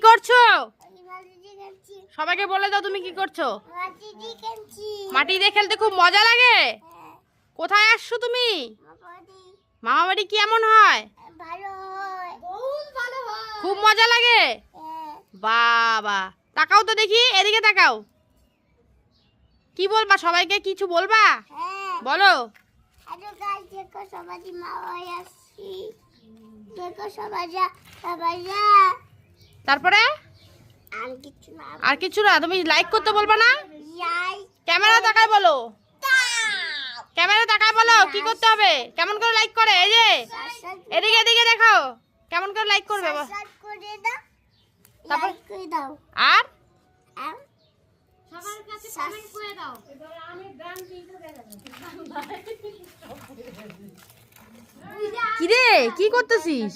করছো? সবাইকে বলে দাও তুমি কি করছো। মাটি দিয়ে খেলতে খুব মজা লাগে। কোথায় আসছো তুমি? মামা বাড়ি কেমন হয়? খুব মজা লাগে। বাবা, তাকাও তো দেখি, এদিকে তাকাও। কি বলবা সবাইকে? কিছু বলবা? বলো। তারপরে আর কিছু না? তুমি লাইক করতে বলবা না? ক্যামেরা তাকায় বলো, ক্যামেরা তাকায় বলো কি করতে হবে, কেমন করে লাইক করে। এই যে এদিকে এদিকে দেখাও, কেমন করে লাইক করবে। তারপর আর কিরে কি করতেছিস?